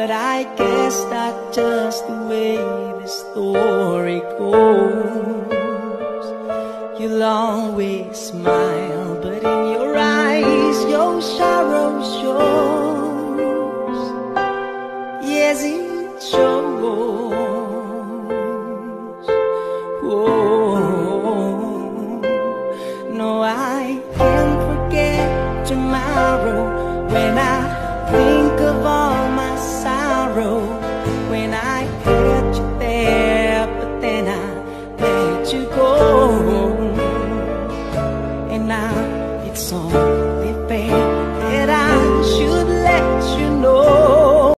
but I guess that's just the way the story goes. You'll always smile, but in your eyes your sorrow shows. Yes,